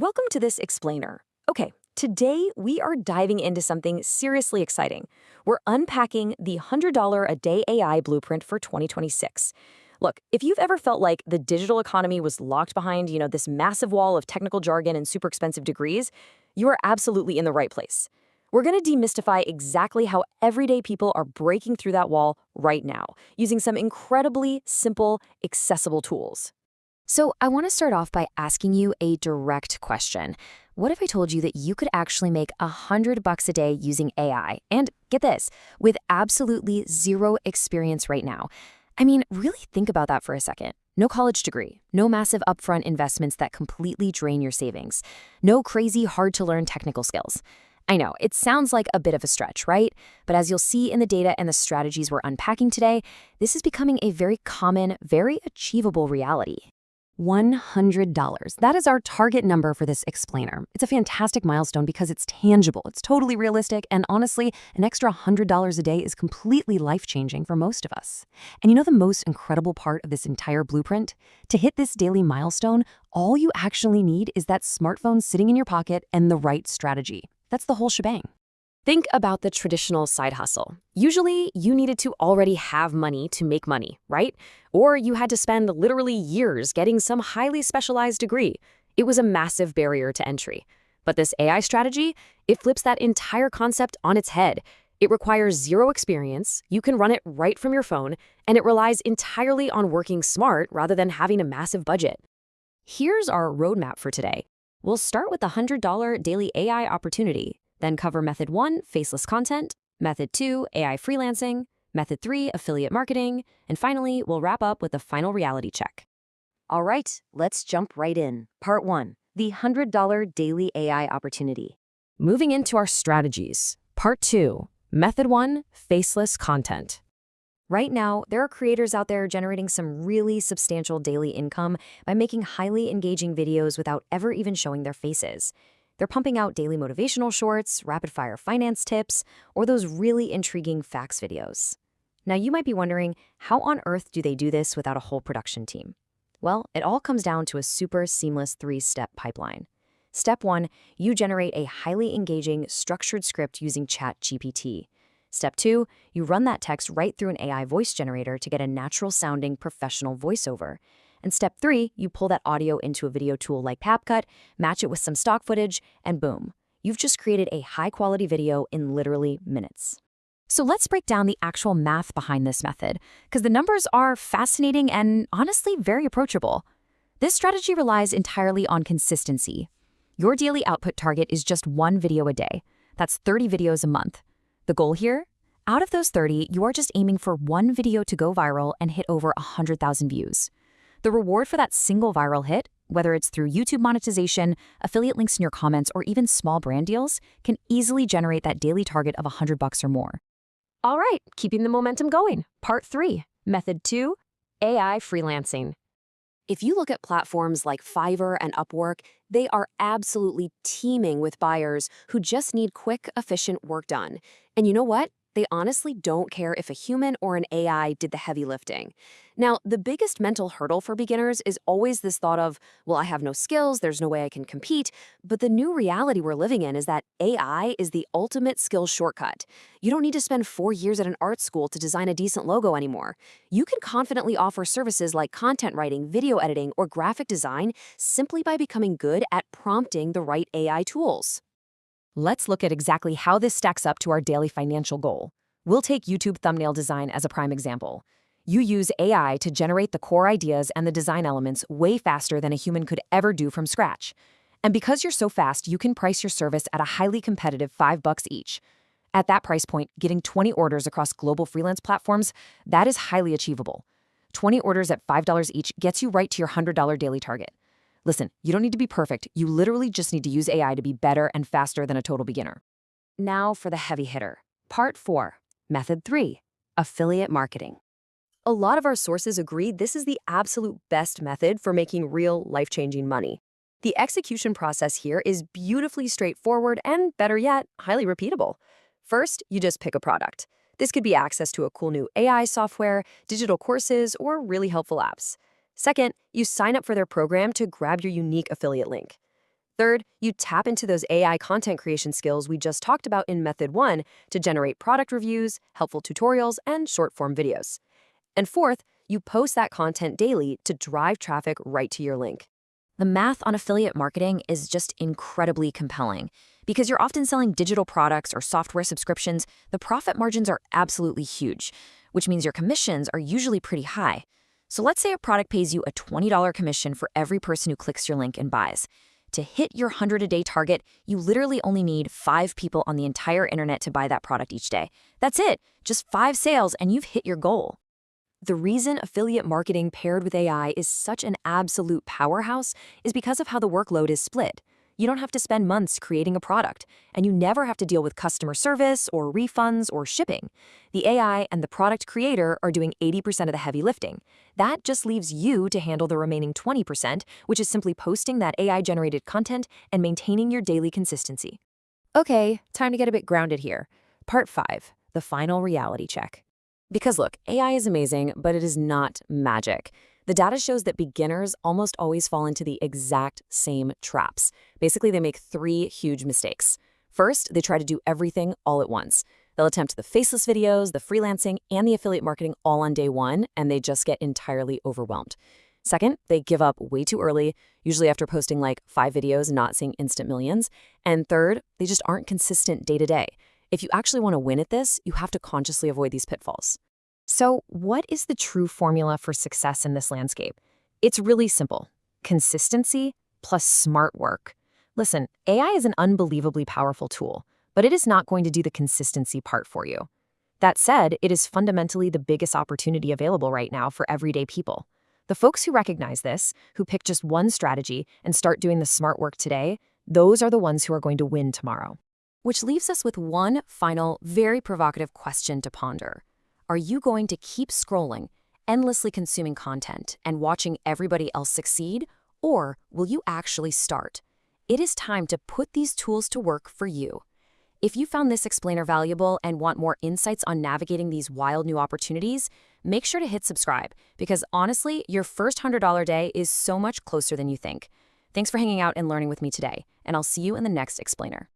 Welcome to this explainer. Okay, today we are diving into something seriously exciting. We're unpacking the $100 a day AI blueprint for 2026. Look, if you've ever felt like the digital economy was locked behind, this massive wall of technical jargon and super expensive degrees, you are absolutely in the right place. We're going to demystify exactly how everyday people are breaking through that wall right now, using some incredibly simple, accessible tools. So, I want to start off by asking you a direct question. What if I told you that you could actually make $100 a day using AI? And get this, with absolutely zero experience right now. I mean, really think about that for a second. No college degree, no massive upfront investments that completely drain your savings, no crazy hard to learn technical skills. I know, it sounds like a bit of a stretch, right? But as you'll see in the data and the strategies we're unpacking today, this is becoming a very common, very achievable reality. $100. That is our target number for this explainer. It's a fantastic milestone because it's tangible, it's totally realistic, and honestly, an extra $100 a day is completely life-changing for most of us. And you know the most incredible part of this entire blueprint? To hit this daily milestone, all you actually need is that smartphone sitting in your pocket and the right strategy. That's the whole shebang. Think about the traditional side hustle. Usually, you needed to already have money to make money, right? Or you had to spend literally years getting some highly specialized degree. It was a massive barrier to entry. But this AI strategy, it flips that entire concept on its head. It requires zero experience, you can run it right from your phone, and it relies entirely on working smart rather than having a massive budget. Here's our roadmap for today. We'll start with the $100 daily AI opportunity. Then cover Method 1, faceless content, Method 2, AI freelancing, Method 3, affiliate marketing, and finally, we'll wrap up with the final reality check. All right, let's jump right in. Part 1, the $100 daily AI opportunity. Moving into our strategies. Part 2, Method 1, faceless content. Right now, there are creators out there generating some really substantial daily income by making highly engaging videos without ever even showing their faces. They're pumping out daily motivational shorts, rapid-fire finance tips, or those really intriguing facts videos. Now, you might be wondering, how on earth do they do this without a whole production team? Well, it all comes down to a super seamless 3-step pipeline. Step 1, you generate a highly engaging, structured script using ChatGPT. Step 2, you run that text right through an AI voice generator to get a natural-sounding professional voiceover. And step 3, you pull that audio into a video tool like CapCut, match it with some stock footage, and boom, you've just created a high-quality video in literally minutes. So let's break down the actual math behind this method, because the numbers are fascinating and honestly very approachable. This strategy relies entirely on consistency. Your daily output target is just one video a day. That's 30 videos a month. The goal here? Out of those 30, you are just aiming for one video to go viral and hit over 100,000 views. The reward for that single viral hit, whether it's through YouTube monetization, affiliate links in your comments, or even small brand deals, can easily generate that daily target of $100 or more. All right, keeping the momentum going. Part 3, Method 2, AI freelancing. If you look at platforms like Fiverr and Upwork, they are absolutely teeming with buyers who just need quick, efficient work done. And you know what? They honestly don't care if a human or an AI did the heavy lifting. Now, the biggest mental hurdle for beginners is always this thought of, well, I have no skills, there's no way I can compete. But the new reality we're living in is that AI is the ultimate skill shortcut. You don't need to spend 4 years at an art school to design a decent logo anymore. You can confidently offer services like content writing, video editing, or graphic design simply by becoming good at prompting the right AI tools. Let's look at exactly how this stacks up to our daily financial goal. We'll take YouTube thumbnail design as a prime example. You use AI to generate the core ideas and the design elements way faster than a human could ever do from scratch. And because you're so fast, you can price your service at a highly competitive $5 each. At that price point, getting 20 orders across global freelance platforms, that is highly achievable. 20 orders at $5 each gets you right to your $100 daily target. Listen, you don't need to be perfect. You literally just need to use AI to be better and faster than a total beginner. Now for the heavy hitter. Part 4, Method 3, affiliate marketing. A lot of our sources agree this is the absolute best method for making real life-changing money. The execution process here is beautifully straightforward and, better yet, highly repeatable. First, you just pick a product. This could be access to a cool new AI software, digital courses, or really helpful apps. Second, you sign up for their program to grab your unique affiliate link. Third, you tap into those AI content creation skills we just talked about in Method 1 to generate product reviews, helpful tutorials, and short-form videos. And fourth, you post that content daily to drive traffic right to your link. The math on affiliate marketing is just incredibly compelling. Because you're often selling digital products or software subscriptions, the profit margins are absolutely huge, which means your commissions are usually pretty high. So let's say a product pays you a $20 commission for every person who clicks your link and buys. To hit your 100-a-day target, you literally only need 5 people on the entire internet to buy that product each day. That's it, just 5 sales and you've hit your goal. The reason affiliate marketing paired with AI is such an absolute powerhouse is because of how the workload is split. You don't have to spend months creating a product, and you never have to deal with customer service or refunds or shipping. The AI and the product creator are doing 80% of the heavy lifting. That just leaves you to handle the remaining 20%, which is simply posting that AI-generated content and maintaining your daily consistency. Okay, time to get a bit grounded here. Part 5, the final reality check. Because look, AI is amazing, but it is not magic. The data shows that beginners almost always fall into the exact same traps. Basically, they make 3 huge mistakes. First, they try to do everything all at once. They'll attempt the faceless videos, the freelancing, and the affiliate marketing all on day 1, and they just get entirely overwhelmed. Second, they give up way too early, usually after posting like 5 videos and not seeing instant millions. And third, they just aren't consistent day to day. If you actually want to win at this, you have to consciously avoid these pitfalls. So, what is the true formula for success in this landscape? It's really simple. Consistency plus smart work. Listen, AI is an unbelievably powerful tool, but it is not going to do the consistency part for you. That said, it is fundamentally the biggest opportunity available right now for everyday people. The folks who recognize this, who pick just one strategy and start doing the smart work today, those are the ones who are going to win tomorrow. Which leaves us with one final, very provocative question to ponder. Are you going to keep scrolling, endlessly consuming content, and watching everybody else succeed? Or will you actually start? It is time to put these tools to work for you. If you found this explainer valuable and want more insights on navigating these wild new opportunities, make sure to hit subscribe, because honestly, your first $100 day is so much closer than you think. Thanks for hanging out and learning with me today, and I'll see you in the next explainer.